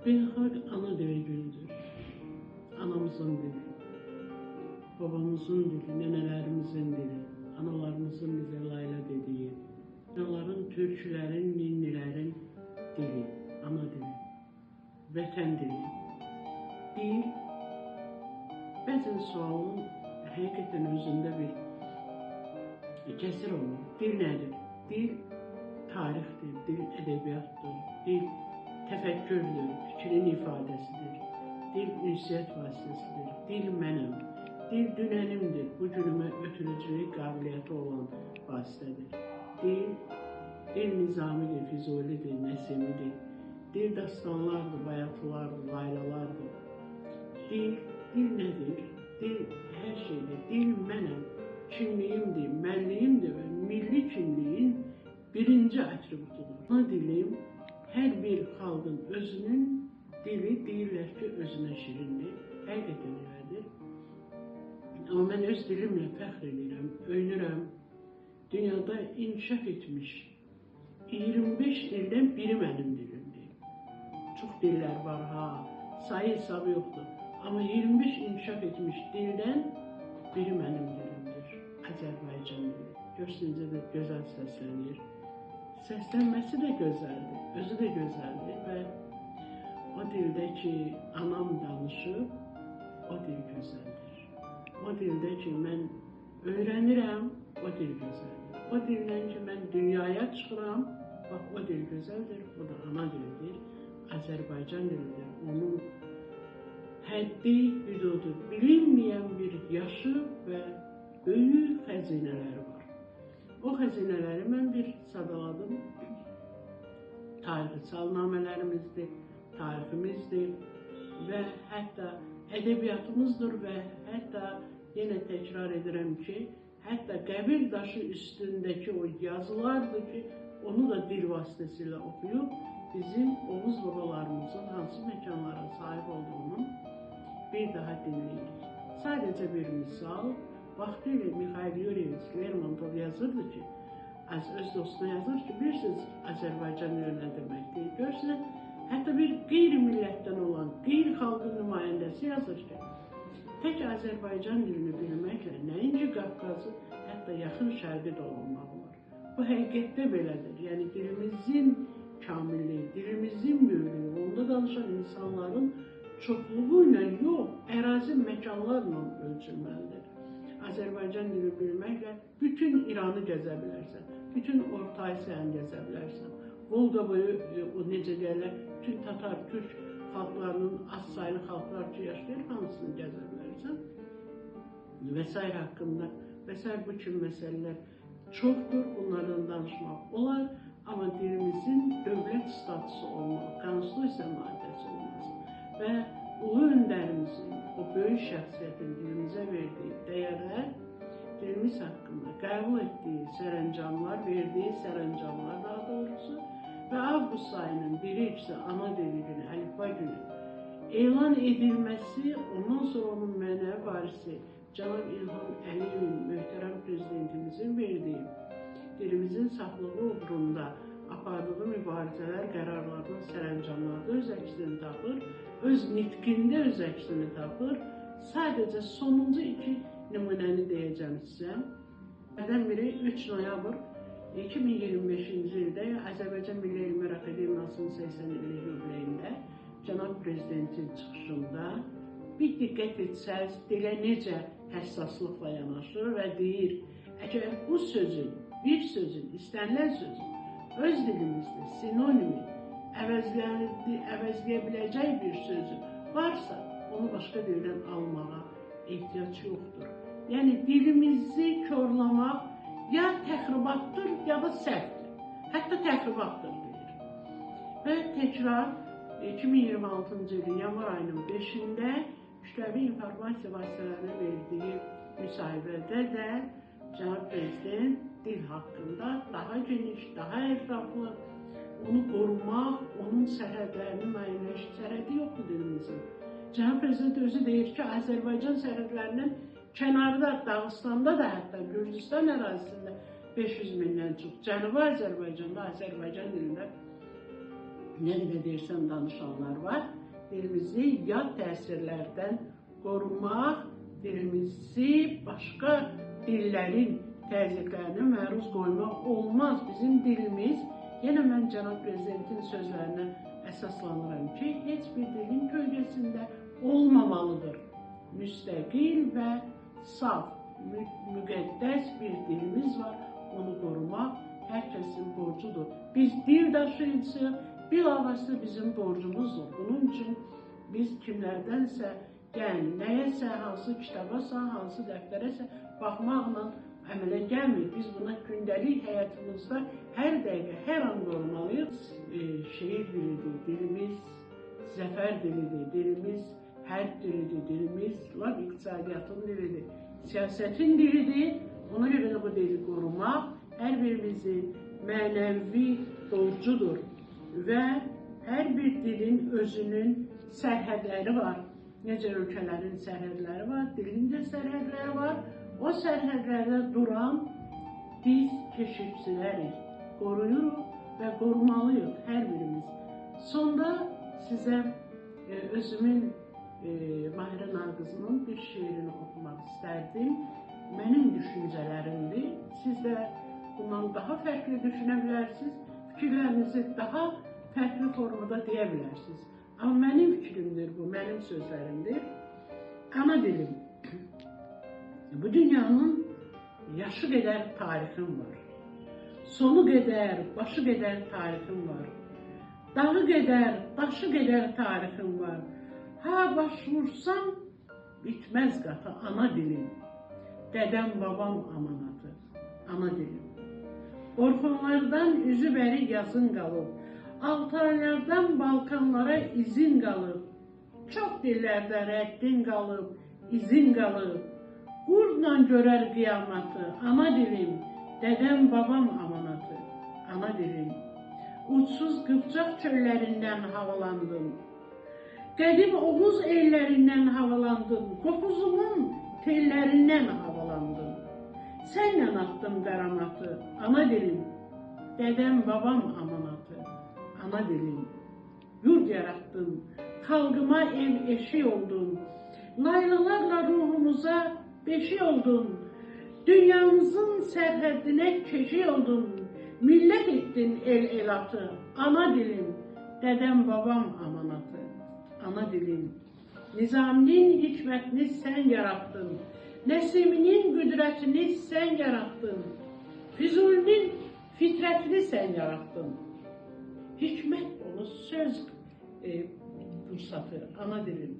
Beynəlxalq ana dili günüdür. Anamızın dili, babamızın dili, nənələrimizin dili, analarımızın bizə layla dediyi, anaların, türkülərin, ninnilərin dili, ana dili, vətən dili. Dil, bəzən sualın həqiqətən özündə bir kəsir olur. Dil nədir? Dil tarixdir, dil ədəbiyyatdır, dil təfəkkürdür, fikrin ifadəsidir. Dil ünsiyyət vasitəsidir, dil mənəm, dil dünənimdir, bugünümə ötürücülük qabiliyyəti olan vasitədir. Dil nizamidir, Füzulidir, Nəsimidir. Dil dastanlardır, bayatılardır, laylalardır. Dil nədir? Dil hər şeydir, dil mənəm, kimliyimdir, mənliyimdir və milli kimliyin birinci atributudur. Ana dilim hər bir xalqın özünün dili deyirlər ki, özünə şirindir, həqiqətən elədir. Amma mən öz dilimlə fəxr edirəm, öyünürəm. Dünyada inkişaf etmiş 25 dildən biri mənim dilimdir. Çox dillər var, sayı hesabı yoxdur. Amma 25 inkişaf etmiş dildən biri mənim dilimdir, Azərbaycan dili. Görürsünüz, necə də gözəl səslənir. Səslənməsi də gözəldir, özü də gözəldir və o dildə ki, anam danışıb, o dil gözəldir. O dildə ki, mən öyrənirəm, o dil gözəldir. O dildən ki, mən dünyaya çıxıram, bax, o dil gözəldir, o da ana dildir, Azərbaycan dilidir. Onun həddi, hüdudu bilinməyən bir yaşı və böyük xəzinələri var. O xəzinələri mən bir sadaladım. Tarixi salnamələrimizdir, tariximizdir və hətta ədəbiyyatımızdır və hətta yenə təkrar edirəm ki, hətta qəbir daşı üstündəki o yazılardır ki, onu da dil vasitəsilə oxuyub bizim Oğuz babalarımızın hansı məkanlara sahib olduğunu bir daha dinləyirik. Sadəcə bir misal, vaxtilə Mikhail Yuryeviç Lermontov yazırdı ki, öz dostuna yazır ki, bilirsiniz Azərbaycan dili nə deməkdir? Görürsünüz, hətta bir qeyri-millətdən olan, qeyri-xalqın nümayəndəsi yazır ki, tək Azərbaycan dilini bilməklə nəinki Qafqazı, hətta yaxın şərqi dolanmaq olar. Bu həqiqətdə belədir. Yəni dilimizin kamilliyi, dilimizin böyüklüyü, onda danışan insanların çoxluğu ilə yox, ərazi məkanlarla ölçülməlidir. Azərbaycan dili bilməklə bütün İranı gəzə bilərsən, bütün Orta Asiyanı gəzə bilərsən. Volqa boyu, o necə deyərlər, bütün Tatar, Türk xalqlarının az sayılı xalqlar ki, yaşayır, hamısını gəzə bilərsən. Və s. haqqında və s. bu kimi məsələlər çoxdur, bunlardan danışmaq olar, amma dilimizin dövlət statusu olmalı, konstitusiya maddəsi olması və ulu öndərimizin, o böyük şəxsiyyətin dilimizə verdiyi dəyərlər, dilimiz haqqında qəbul etdiyi sərəncamlar, verdiyi sərəncamlar daha doğrusu və avqust ayının 1-2-si ana dili günü, əlifba günü elan edilməsi, ondan sonra onun mənəvi varisi Cənab İlham Əliyevin, möhtərəm prezidentimizin verdiyi dilimizin saxlığı uğrunda apardığı mübarizələr, qərarlardan, sərəncamlarda öz əksini tapır, öz nitqində öz əksini tapır. Sadəcə sonuncu 2 nümunəni deyəcəm sizə. Bunlardan biri 3 noyabr 2025-ci ildə Azərbaycan Milli Elmlər Akademiyasının 80 illik yubileyində Cənab Prezidentin çıxışında bir diqqət etsəz, dilə necə həssaslıqla yanaşır və deyir, əgər bu sözün, bir sözün, istənilən sözün öz dilimizdə sinonimi, əvəzləyə biləcək bir sözü varsa, onu başqa dildən almağa ehtiyac yoxdur. Yəni, dilimizi körlamaq ya təxribatdır, ya da səhvdir. Hətta təxribatdır deyir. Və təkrar 2026-cı ilin yanvar ayının 5-də kütləvi informasiya vasitələrinə verdiyi müsahibədə də Cənab Prezident dil haqqında daha geniş, daha ətraflı, onu qorumaq, onun sərhədlərini müəyyənləşdir. Sərhədi yoxdur dilimizin. Cənab Prezident özü deyir ki, Azərbaycan sərhədlərinin kənarda, Dağıstanda da, hətta Gürcüstan ərazisində 500 mindən çox, Cənubi Azərbaycanda, Azərbaycan dilində nə qədər deyirsən danışanlar var. Dilimizi yad təsirlərdən qorumaq, dilimizi başqa dillərin təzyiqlərinə məruz qoymaq olmaz. Bizim dilimiz, yenə mən cənab prezidentin sözlərinə əsaslanıram ki, heç bir dilin kölgəsində olmamalıdır. Müstəqil və saf, müqəddəs bir dilimiz var, onu qorumaq hər kəsin borcudur. Biz dil daşıyıcısıyıq, bilavasitə bizim borcumuzdur. Bunun üçün biz kimlərdənsə, yəni nəyəsə, hansı kitabasa, hansı dəftərəsə baxmaqla əmələ gəlmir. Biz buna gündəlik həyatımızda hər dəqiqə, hər an qorumalıyıq. Şeir dilidir, dilimiz zəfər dilidir, dilimiz hərb dilidir, dilimiz iqtisadiyyatın dilidir, siyasətin dilidir. Ona görə də bu dili qorumaq hər birimizin mənəvi borcudur və hər bir dilin özünün sərhədləri var. Necə ölkələrin sərhədləri var, dilin də sərhədləri var. O sərhədlərdə duran biz keşifçilərik, qoruyuruq və qorumalıyıq hər birimiz. Sonda sizə özümün Mahirə Narqızının bir şeirini oxumaq istərdim. Mənim düşüncələrimdir. Siz də bundan daha fərqli düşünə bilərsiniz, fikirlərinizi daha fərqli formada deyə bilərsiniz. Amma mənim fikrimdir bu, mənim sözlərimdir. Ana dilim. Bu dünyanın yaşı qədər tarixim var. Sonu qədər, başı qədər tarixim var. Dağı qədər, daşı qədər tarixim var. Ha baş vursam, bitməz qata ana dilim. Dədəm, babam amanatı, ana dilim. Orxanlardan üzü bəri yazın qalıb, Altaylardan Balkanlara izin qalıb, çox dillərdə rəddin qalıb, izin qalıb. Qurdla görər qiyamətı, ana dilim, dədəm, babam amanatı, ana dilim. Uçsuz qıpçaq çöllərindən havalandım, qədim Oğuz ellərindən havalandım, qopuzumun tellərindən havalandım. Sənlə atdım qəramatı, ana dilim, dədəm, babam amanatı, ana dilim. Yurd yarattın, xalqıma ev eşik oldun, laylalarla ruhumuza beşik oldun, dünyamızın sərhəddinə keşik oldun, millət etdin el-elatı, ana dilim, dədəm, babam amanatı, ana dilim. Nizaminin hikmətini sən yarattın, Nəsiminin qüdrətini sən yarattın, Füzulinin fitrətini sən yarattın. Hikmət onu söz bursatı, ana dilim,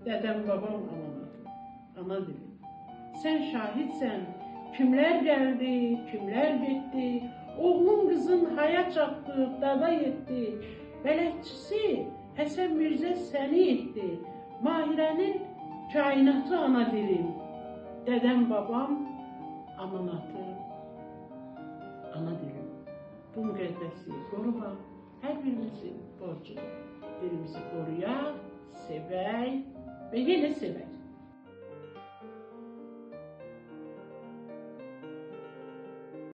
dədəm, babam amanatı, ana dilim. Sən şahidsən, kimlər gəldi, kimlər getdi, oğlun qızın haya çatdı, dada yetdi, bələdçisi Həsən Mirzə səni etdi, Mahirənin kainatı ana dilim, dədəm, babam amanatı, ana dilim. Bu müqəddəsliyi qorumaq hər birimizin borcudur. Dilimizi qoruyaq, sevək və yenə sevək.